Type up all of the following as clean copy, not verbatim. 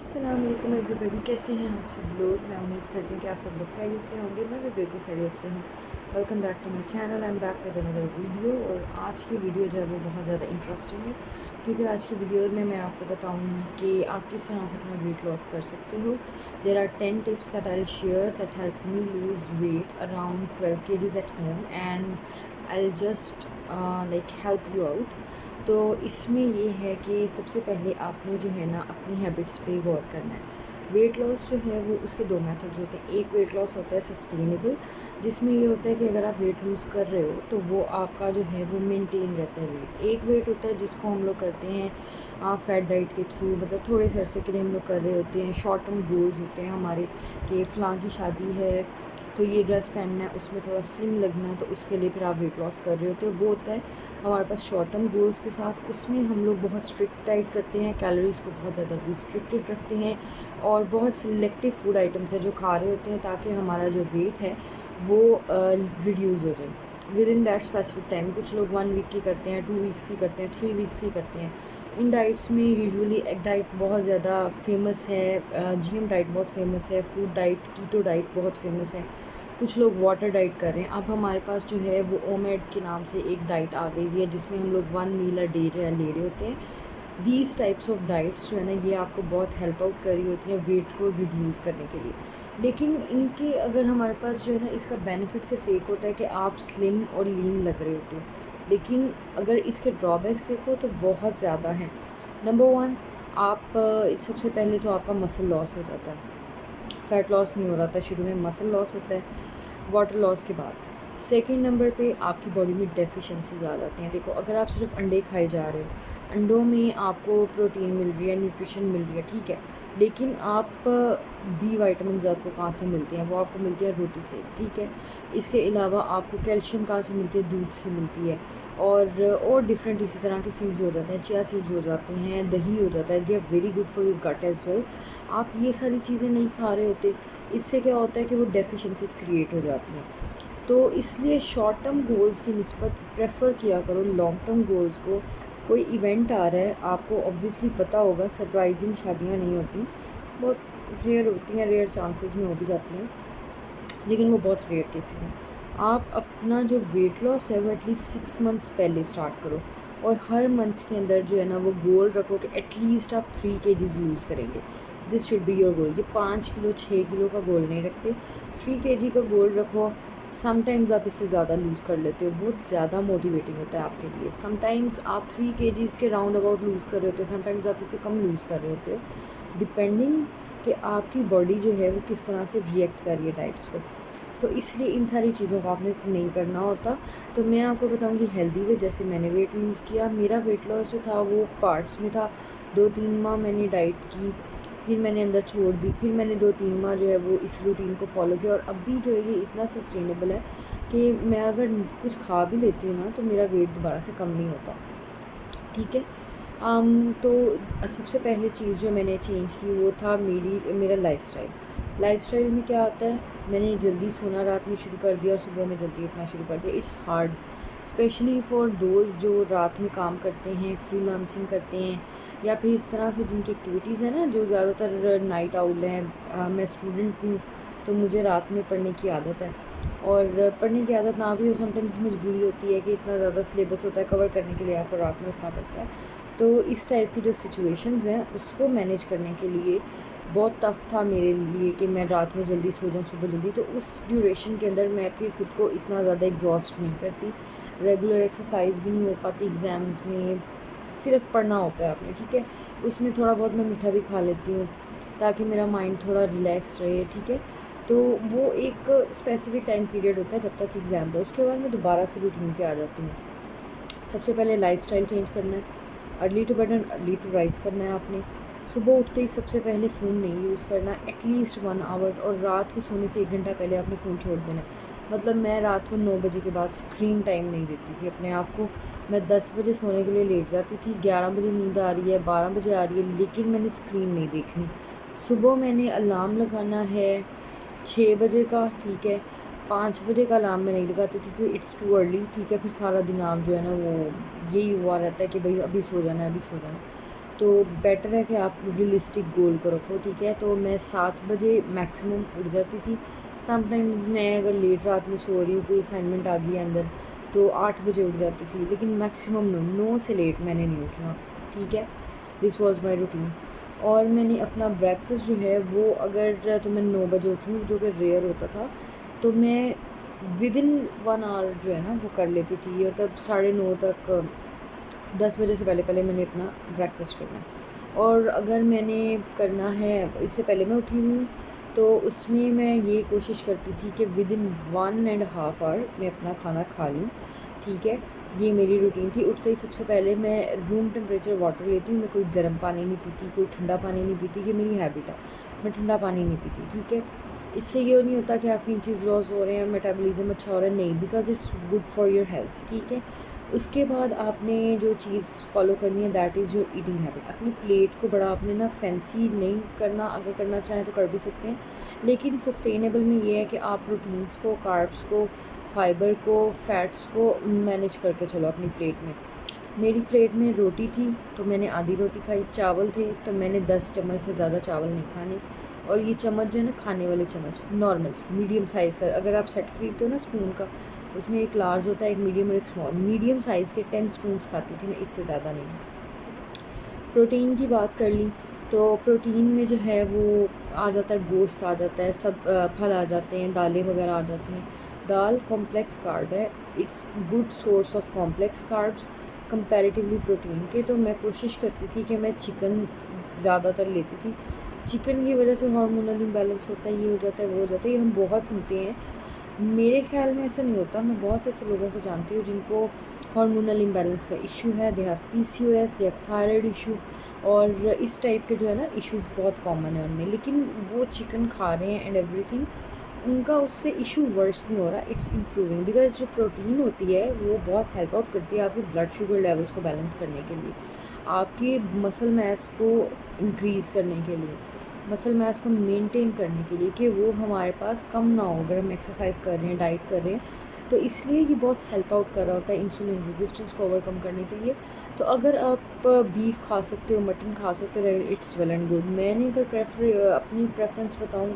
अस्सलाम वालेकुम एवरीबॉडी, कैसे हैं आप सब लोग। मैं उम्मीद करती हूँ कि आप सब लोग खैरियत से होंगे। मैं भी बिल्कुल खैरियत से हूँ। Welcome back to my channel. I am back with another video. और आज की वीडियो जो है वो बहुत ज़्यादा इंटरेस्टिंग है, क्योंकि आज की वीडियो में मैं आपको बताऊँगी कि आप किस तरह से अपना वेट लॉस कर सकते हो। There are 10 tips that I will share that help me lose weight around 12 kgs at home and I will just like help you out. तो इसमें ये है कि सबसे पहले आपने जो है ना अपनी हैबिट्स पे गौर करना है। वेट लॉस जो है वो उसके दो मेथड्स होते हैं। एक वेट लॉस होता है सस्टेनेबल, जिसमें ये होता है कि अगर आप वेट लूज़ कर रहे हो तो वो आपका जो है वो मेंटेन रहता है वेट। एक वेट होता है जिसको हम लोग करते हैं फैट डाइट के थ्रू, मतलब थोड़े से अरसे के लिए हम लोग कर रहे होते हैं। शॉर्ट टर्म गोल्स होते हैं हमारे कि फ़लाँ की शादी है तो ये ड्रेस पहनना है, उसमें थोड़ा स्लिम लगना है, तो उसके लिए फिर आप वेट लॉस कर रहे होते हो। वो होता है हमारे पास शॉर्ट टर्म गोल्स के साथ। उसमें हम लोग बहुत स्ट्रिक्ट डाइट करते हैं, कैलोरीज़ को बहुत ज़्यादा रिस्ट्रिक्टेड रखते हैं और बहुत सिलेक्टिव फूड आइटम्स हैं जो खा रहे होते हैं, ताकि हमारा जो वेट है वो रिड्यूज़ हो जाए with in that specific time. कुछ लोग 1 वीक की करते हैं, 2 वीक्स की करते हैं, 3 वीक्स की करते हैं। इन डाइट्स में यूजुअली एग डाइट बहुत ज़्यादा फेमस है, जीएम डाइट बहुत फेमस है, फ्रूट डाइट, कीटो डाइट बहुत फेमस है। कुछ लोग वाटर डाइट कर रहे हैं। अब हमारे पास जो है वो ओमेड के नाम से एक डाइट आ गई हुई है, जिसमें हम लोग 1 मील अ डे जो है ले रहे होते हैं। दीज टाइप्स ऑफ डाइट्स जो है ना ये आपको बहुत हेल्प आउट कर रही होती हैं वेट को रिड्यूस करने के लिए। लेकिन इनके अगर हमारे पास जो है ना इसका बेनिफिट सिर्फ एक होता है कि आप स्लिम और लीन लग रहे होते हो, लेकिन अगर इसके ड्रॉबैक्स देखो तो बहुत ज़्यादा हैं। नंबर 1, आप सबसे पहले तो आपका मसल लॉस हो जाता है। फ़ैट लॉस नहीं हो रहा था शुरू में, मसल लॉस होता है वाटर लॉस के बाद। सेकंड नंबर पे आपकी बॉडी में डेफिशिएंसीज आ जाती हैं। देखो, अगर आप सिर्फ अंडे खाए जा रहे हो, अंडों में आपको प्रोटीन मिल रही है, न्यूट्रिशन मिल रही है, ठीक है, लेकिन आप बी वाइटामिन आपको कहाँ से मिलती हैं? वो आपको मिलती है रोटी से, ठीक है। इसके अलावा आपको कैल्शियम कहाँ से मिलती है? दूध से मिलती है। और डिफरेंट इसी तरह के सीड्स हो जाते हैं, चिया सीड्स हो जाते हैं, दही हो जाता है। They are very good for your gut as well. आप ये सारी चीज़ें नहीं खा रहे होते, इससे क्या होता है कि वो डेफिशिएंसीज क्रिएट हो जाती हैं। तो इसलिए शॉर्ट टर्म गोल्स की निस्बत प्रेफर किया करो लॉन्ग टर्म गोल्स को। कोई इवेंट आ रहा है, आपको ऑब्वियसली पता होगा, सरप्राइजिंग शादियाँ नहीं होती, बहुत रेयर होती हैं, रेयर चांसेस में हो भी जाती हैं, लेकिन वो बहुत रेयर केसेस हैं। आप अपना जो वेट लॉस है वो एटलीस्ट 6 मंथ्स पहले स्टार्ट करो, और हर मंथ के अंदर जो है ना वो गोल रखो कि एटलीस्ट आप 3 kgs लूज़ करेंगे। This should be your goal. ये 5 किलो 6 किलो का गोल नहीं रखते, 3 kg का गोल रखो। समटाइम्स आप इससे ज़्यादा लूज़ कर लेते हो, बहुत ज़्यादा मोटिवेटिंग होता है आपके लिए। समटाइम्स आप 3 kgs के राउंड अबाउट लूज़ कर रहे होते हो, समटाइम्स आप इससे कम लूज़ कर रहे होते हो, डिपेंडिंग कि आपकी बॉडी जो है वो किस तरह से रिएक्ट कर रही है डाइट्स को। तो इसलिए इन सारी चीज़ों को आपने नहीं करना होता। तो मैं आपको बताऊंगी हेल्दी वे। जैसे मैंने वेट लूज़ किया, मेरा वेट लॉस जो था वो पार्ट्स में था। 2-3 माह मैंने डाइट की, फिर मैंने अंदर छोड़ दी, फिर मैंने 2-3 माह जो है वो इस रूटीन को फॉलो किया, और अभी जो है ये इतना सस्टेनेबल है कि मैं अगर कुछ खा भी लेती हूँ ना तो मेरा वेट दोबारा से कम नहीं होता, ठीक है। तो सबसे पहले चीज़ जो मैंने चेंज की वो था मेरा लाइफ़स्टाइल में क्या आता है, मैंने जल्दी सोना रात में शुरू कर दिया और सुबह में जल्दी उठना शुरू कर दिया। It's hard specially for those जो रात में काम करते हैं, फ्रीलांसिंग करते हैं, या फिर इस तरह से जिनकी एक्टिविटीज़ है ना, जो ज़्यादातर नाइट आउल हैं। मैं स्टूडेंट हूँ तो मुझे रात में पढ़ने की आदत है, और पढ़ने की आदत ना भी हो, समटाइम्स मजबूरी होती है कि इतना ज़्यादा सिलेबस होता है, कवर करने के लिए आपको रात में उठना पड़ता है। तो इस टाइप की जो सिचुएशंस हैं उसको मैनेज करने के लिए बहुत टफ़ था मेरे लिए कि मैं रात में जल्दी सो जाऊँ, सुबह जल्दी। तो उस ड्यूरेशन के अंदर मैं फिर खुद को इतना ज़्यादा एग्जॉस्ट नहीं करती, रेगुलर एक्सरसाइज भी नहीं हो पाती। एग्ज़ाम्स में सिर्फ पढ़ना होता है आपने, ठीक है, उसमें थोड़ा बहुत मैं मीठा भी खा लेती हूँ ताकि मेरा माइंड थोड़ा रिलैक्स रहे, ठीक है। तो वो एक स्पेसिफिक टाइम पीरियड होता है जब तक एग्ज़ाम था, उसके बाद मैं दोबारा से रूटीन पे आ जाती हूँ। सबसे पहले लाइफस्टाइल चेंज करना है, early to bed and early to rise करना है आपने। सुबह उठते ही सबसे पहले फ़ोन नहीं यूज़ करना, एटलीस्ट 1 आवर, और रात को सोने से 1 घंटा पहले आपने फ़ोन छोड़ देना है। मतलब मैं रात को 9 बजे के बाद स्क्रीन टाइम नहीं देती थी अपने आप को। मैं 10 बजे सोने के लिए लेट जाती थी, 11 बजे नींद आ रही है, 12 बजे आ रही है, लेकिन मैंने स्क्रीन नहीं देखनी। सुबह मैंने अलार्म लगाना है 6 बजे का, ठीक है। 5 बजे का अलार्म मैं नहीं लगाती थी क्योंकि इट्स टू अर्ली, ठीक है। फिर सारा दिन आप जो है ना वो यही हुआ रहता है कि भाई अभी सो जाना है, अभी सो जाना है। तो बेटर है कि आप रियलिस्टिक गोल को रखो, ठीक है। तो मैं 7 बजे मैक्सिमम उठ जाती थी। समटाइम्स मैं अगर लेट रात में सो रही हूँ, कोई असाइनमेंट आ गई है अंदर, तो 8 बजे उठ जाती थी, लेकिन मैक्सिमम 9 से लेट मैंने नहीं उठना, ठीक है। This was my routine. और मैंने अपना ब्रेकफास्ट जो है वो, अगर तो मैं 9 बजे उठ रही हूँ, जो कि रेयर होता था, तो मैं विद इन 1 आवर जो है ना वो कर लेती थी, मतलब 9:30 तक, 10 बजे से पहले पहले मैंने अपना ब्रेकफास्ट करना है। और अगर मैंने करना है, इससे पहले मैं उठी हुई हूँ, तो उसमें मैं ये कोशिश करती थी कि विद इन 1.5 आवर मैं अपना खाना खा लूँ, ठीक है। ये मेरी रूटीन थी। उठते ही सबसे पहले मैं रूम टेम्परेचर वाटर लेती हूँ। मैं कोई गर्म पानी नहीं पीती, कोई ठंडा पानी नहीं पीती, ये मेरी हैबिट है। मैं ठंडा पानी नहीं पीती, ठीक है। इससे ये नहीं होता कि आपकी इंचज़ लॉस हो रहे हैं, मेटाबॉलिज्म अच्छा हो रहा है, नहीं, because it's good for your health, ठीक है। उसके बाद आपने जो चीज़ फॉलो करनी है, that is your eating habit. अपनी प्लेट को बड़ा आपने ना फैंसी नहीं करना, अगर करना चाहें तो कर भी सकते हैं, लेकिन सस्टेनेबल में ये है कि आप प्रोटीन्स को, कार्ब्स को, फाइबर को, फैट्स को मैनेज करके चलो अपनी प्लेट में। मेरी प्लेट में रोटी थी तो मैंने आधी रोटी खाई, चावल थे तो मैंने 10 चम्मच से ज़्यादा चावल नहीं खाने। और ये चम्मच जो है ना, खाने वाले चम्मच, नॉर्मल मीडियम साइज़ का, अगर आप सेट खरीदते हो ना स्पून का, उसमें एक लार्ज होता है, एक मीडियम और एक स्मॉल, मीडियम साइज़ के 10 स्पून्स खाती थी मैं, इससे ज़्यादा नहीं। प्रोटीन की बात कर ली, तो प्रोटीन में जो है वो आ जाता है, गोश्त आ जाता है, सब फल आ जाते हैं, दालें वगैरह आ जाती हैं। दाल कॉम्प्लेक्स कार्ब है, it's good source of complex carbs comparatively protein के। तो मैं कोशिश करती थी कि मैं चिकन ज़्यादातर लेती थी। चिकन की वजह से हार्मोनल इम्बैलेंस होता है, ये हो जाता है, वो हो जाता है, ये हम बहुत सुनते हैं। मेरे ख्याल में ऐसा नहीं होता। मैं बहुत से ऐसे लोगों को जानती हूँ जिनको हार्मोनल इम्बैलेंस का इशू है, they have PCOS, they have thyroid issue, और इस टाइप के जो है ना इश्यूज़ बहुत कॉमन है उनमें, लेकिन वो चिकन खा रहे हैं एंड एवरीथिंग, उनका उससे इशू वर्स नहीं हो रहा, इट्स इम्प्रूविंग। बिकॉज जो प्रोटीन होती है वो बहुत हेल्प आउट करती है आपकी ब्लड शुगर लेवल्स को बैलेंस करने के लिए, आपकी मसल मास को इंक्रीज़ करने के लिए, मसल मास को मेंटेन करने के लिए, कि वो हमारे पास कम ना हो अगर हम एक्सरसाइज कर रहे हैं, डाइट कर रहे हैं। तो इसलिए ये बहुत हेल्प आउट कर रहा होता है इंसुलिन रेजिस्टेंस को ओवरकम करने के लिए। तो अगर आप बीफ खा सकते हो, मटन खा सकते हो, इट्स वेल एंड गुड। मैंने अगर अपनी प्रेफरेंस बताऊँ,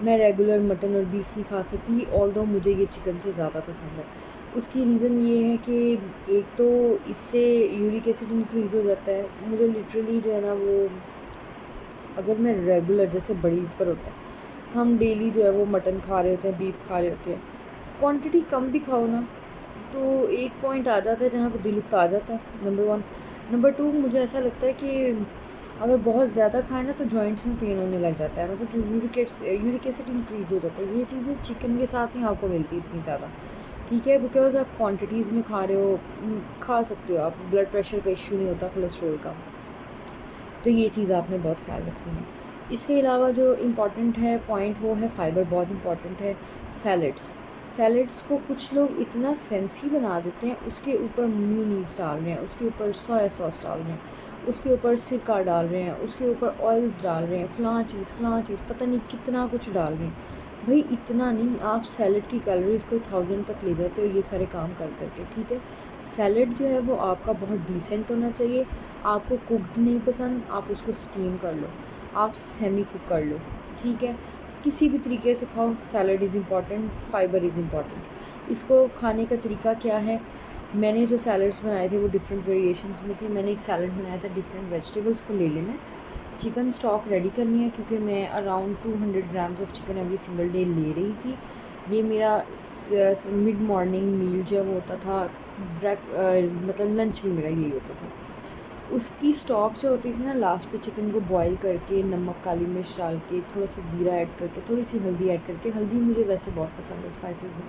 मैं रेगुलर मटन और बीफ नहीं खा सकती, ऑल्दो मुझे ये चिकन से ज़्यादा पसंद है। उसकी रीज़न ये है कि एक तो इससे यूरिक एसिड इंक्रीज़ हो जाता है। मुझे लिटरली जो है ना वो, अगर मैं रेगुलर, जैसे बड़ी ईद पर होता है, हम डेली जो है वो मटन खा रहे होते हैं, बीफ खा रहे होते हैं, क्वांटिटी कम भी खाओ ना, तो एक पॉइंट आ जाता है जहाँ पे दिल उकता आ जाता है, नंबर 1। नंबर 2, मुझे ऐसा लगता है कि अगर बहुत ज़्यादा खाएं ना तो जॉइंट्स में पेन होने लग जाता है, मतलब यूरिक एसिड इंक्रीज़ हो जाता है। ये चीज़ें चिकन के साथ नहीं आपको मिलती इतनी ज़्यादा, ठीक है, बिकॉज आप क्वांटिटीज़ में खा रहे हो, खा सकते हो आप, ब्लड प्रेशर का इशू नहीं होता, कोलेस्ट्रॉल का। तो ये चीज़ आपने बहुत ख्याल रखनी है। इसके अलावा जो इम्पॉर्टेंट है पॉइंट, वो है फाइबर, बहुत इम्पॉर्टेंट है। सैलड्स, सैलड्स को कुछ लोग इतना फैंसी बना देते हैं, उसके ऊपर मेयोनीज़ डाल रहे हैं, उसके ऊपर सोया सॉस डाल रहे हैं, उसके ऊपर सिरका डाल रहे हैं, उसके ऊपर ऑयल्स डाल रहे हैं, फलां चीज़ पता नहीं कितना कुछ डाल रहे हैं। भाई इतना नहीं, आप सैलड की कैलोरीज़ को 1000 तक ले जाते हो ये सारे काम कर करके, ठीक है। सैलड जो है वो आपका बहुत डिसेंट होना चाहिए। आपको कुक्ड नहीं पसंद, आप उसको स्टीम कर लो, आप सेमी कुक कर लो, ठीक है। किसी भी तरीके से खाओ, salad is important, fibre is important. इसको खाने का तरीका क्या है, मैंने जो सैलड्स बनाए थे वो डिफरेंट वेरिएशंस में थे। मैंने एक सैलड बनाया था, डिफरेंट वेजिटेबल्स को ले लेना है, चिकन स्टॉक रेडी करनी है, क्योंकि मैं around 200 grams of chicken every single day ले रही थी। ये मेरा मिड मॉर्निंग मील जो है वो होता था, मतलब लंच भी मेरा यही होता था। उसकी स्टॉक जो होती थी ना, लास्ट पे चिकन को बॉईल करके, नमक, काली मिर्च डाल के, थोड़ा सा ज़ीरा ऐड करके, थोड़ी सी हल्दी ऐड करके, हल्दी मुझे वैसे बहुत पसंद है स्पाइसेस में,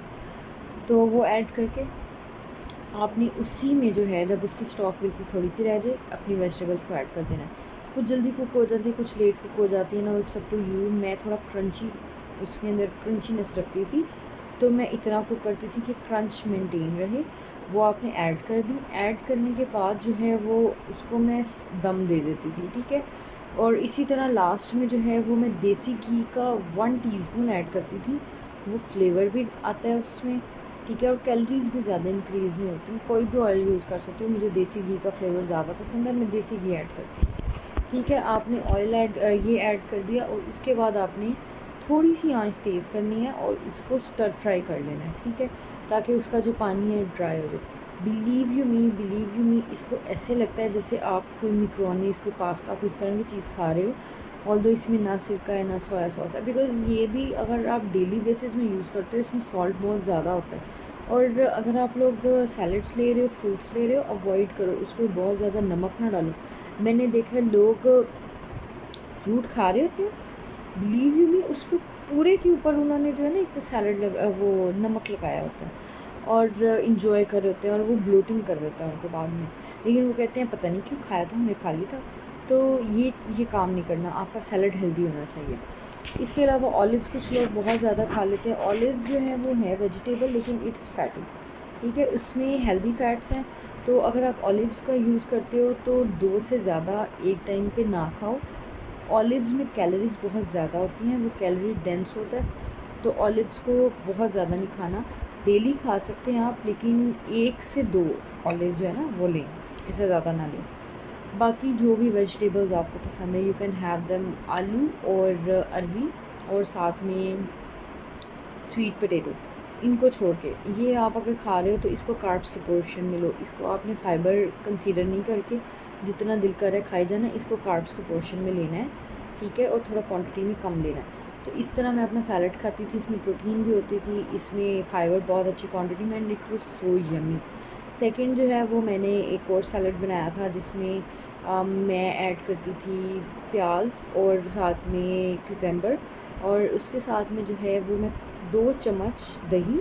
तो वो ऐड करके आपने उसी में जो है, जब उसकी स्टॉक बिल्कुल थोड़ी सी रह जाए, अपनी वेजिटेबल्स को ऐड कर देना है। कुछ जल्दी कुक हो जाती है, कुछ लेट कुक हो जाती है ना, इट्स अप टू यू। मैं थोड़ा क्रंची, उसके अंदर क्रंचीनेस रखती थी, तो मैं इतना कुक करती थी कि क्रंच मेंटेन रहे। वो आपने ऐड कर दी, ऐड करने के बाद जो है वो उसको मैं दम दे देती थी, ठीक है। और इसी तरह लास्ट में जो है वो मैं देसी घी का 1 टीस्पून ऐड करती थी, वो फ्लेवर भी आता है उसमें, ठीक है, और कैलोरीज़ भी ज़्यादा इंक्रीज़ नहीं होती। कोई भी ऑयल यूज़ कर सकते हो, मुझे देसी घी का फ्लेवर ज़्यादा पसंद है, मैं देसी घी ऐड करती हूँ। ठीक है, आपने ऑयल ये ऐड कर दिया और इसके बाद आपने थोड़ी सी आंच तेज़ करनी है और इसको स्टर फ्राई कर लेना है। ठीक है, ताकि उसका जो पानी है ड्राई हो जाए। बिलीव यू मी, इसको ऐसे लगता है जैसे आप कोई मैकरोनीज़, कोई पास्ता, कोई इस तरह की चीज़ खा रहे हो। ऑल्दो इसमें ना सिरका है ना सोया सॉस है, बिकॉज़ ये भी अगर आप डेली बेसिस में यूज़ करते हो इसमें सॉल्ट बहुत ज़्यादा होता है। और अगर आप लोग सैलड्स ले रहे हो, फ्रूट्स ले रहे हो, अवॉइड करो, उस पर बहुत ज़्यादा नमक ना डालो। मैंने देखा है लोग फ्रूट खा रहे होते हैं, बिलीव यू मी, उस पर पूरे के ऊपर उन्होंने जो है ना एक तो सैलड लगा, वो नमक लगाया होता है और इंजॉय कर रहे होते हैं और वो ब्लोटिंग कर देता है उनको बाद में। लेकिन वो कहते हैं पता नहीं क्यों खाया था, हमने खा लिया था। तो ये काम नहीं करना, आपका सैलड हेल्दी होना चाहिए। इसके अलावा ऑलिव्स कुछ लोग बहुत ज़्यादा खा लेते हैं। ऑलिव्स जो है वो है वेजिटेबल लेकिन इट्स फैटी। ठीक है, उसमें हेल्दी फैट्स हैं। तो अगर आप ऑलिव्स का यूज़ करते हो तो 2 से ज़्यादा एक टाइम पे ना खाओ। ऑलिव्स में कैलोरीज़ बहुत ज़्यादा होती हैं, वो कैलोरी डेंस होता है, तो ऑलिव्स को बहुत ज़्यादा नहीं खाना। डेली खा सकते हैं आप, लेकिन 1 से 2 ऑलिव जो है ना वो लें, इससे ज़्यादा ना लें। बाकी जो भी वेजिटेबल्स आपको पसंद है, यू कैन हैव देम। आलू और अरबी और साथ में स्वीट पोटैटो, इनको छोड़ के ये आप अगर खा रहे हो तो इसको कार्ब्स के पोर्शन में लो। इसको आपने फाइबर कंसीडर नहीं करके जितना दिल कर रहा है खाई जाना, इसको कार्ब्स के पोर्शन में लेना है। ठीक है, और थोड़ा क्वांटिटी में कम लेना है। तो इस तरह मैं अपना सैलड खाती थी, इसमें प्रोटीन भी होती थी, इसमें फाइबर बहुत अच्छी क्वांटिटी में, and it was so yummy. Second जो है वो मैंने एक और सैलड बनाया था जिसमें मैं ऐड करती थी प्याज और साथ में क्यूकम्बर, और उसके साथ में जो है वो मैं 2 चम्मच दही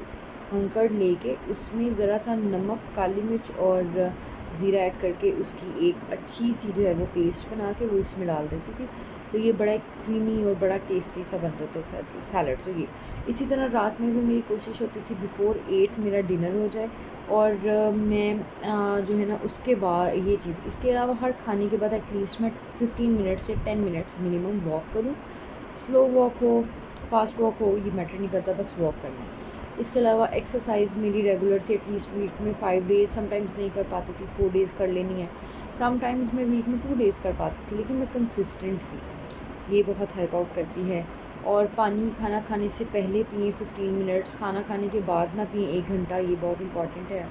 अंकड़ लेके उसमें ज़रा सा नमक, काली मिर्च और ज़ीरा ऐड करके उसकी एक अच्छी सी जो है वो पेस्ट बना के वो इसमें डाल देती थी। तो ये बड़ा एक क्रीमी और बड़ा टेस्टी सा बनता था सैलड। तो ये इसी तरह रात में भी मेरी कोशिश होती थी बिफ़ोर 8 मेरा डिनर हो जाए, और मैं जो है ना उसके बाद ये चीज़, इसके अलावा हर खाने के बाद एटलीस्ट मैं 15 मिनट से 10 मिनट्स मिनिमम वॉक करूँ। स्लो वॉक हो, फास्ट वॉक हो, ये मैटर नहीं करता, बस वॉक करना है। इसके अलावा एक्सरसाइज मेरी रेगुलर थी, एटलीस्ट वीक में 5 डेज़, समटाइम्स नहीं कर पाती थी, 4 डेज़ कर लेनी है। समटाइम्स मैं वीक में 2 डेज़ कर पाती थी, लेकिन मैं कंसिस्टेंट थी। ये बहुत हेल्प आउट करती है। और पानी खाना खाने से पहले पिए 15 मिनट्स, खाना खाने के बाद ना पिए 1 घंटा, ये बहुत इंपॉर्टेंट है।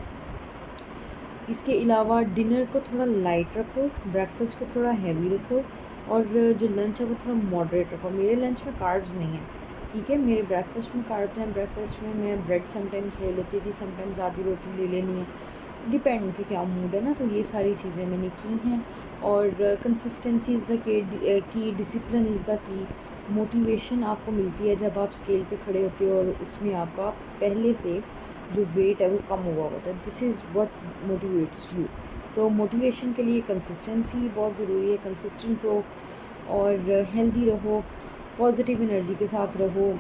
इसके अलावा डिनर को थोड़ा लाइट रखो, ब्रेकफास्ट को थोड़ा हैवी रखो, और जो लंच है वो थोड़ा मॉडरेट रखो। मेरे लंच में कार्ब्स नहीं है, ठीक है, मेरे ब्रेकफास्ट में कार्ब्स हैं। ब्रेकफास्ट में मैं ब्रेड समटाइम्स ले लेती थी, समटाइम्स आधी रोटी ले लेनी है, डिपेंड कि क्या मूड है ना। तो ये सारी चीज़ें मैंने की हैं। और consistency is the key, discipline is the key. Motivation आपको मिलती है जब आप स्केल पे खड़े होते हो और उसमें आपका पहले से जो वेट है वो कम हुआ होता है। This is what motivates you. तो मोटिवेशन के लिए कंसिस्टेंसी बहुत ज़रूरी है। कंसिस्टेंट रहो और हेल्दी रहो, पॉजिटिव एनर्जी के साथ रहो,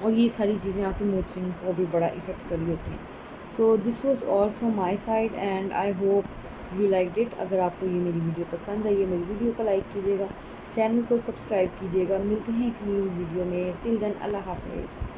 और ये सारी चीज़ें आपके मूड स्विंग को भी बड़ा इफ़ेक्ट कर रही होती हैं। So this was all from my side and I hope you like it. अगर आपको ये मेरी वीडियो पसंद है, ये मेरी वीडियो को लाइक कीजिएगा, चैनल को सब्सक्राइब कीजिएगा। मिलते हैं एक न्यू वीडियो में। टिल देन, अल्लाह हाफ़िज़।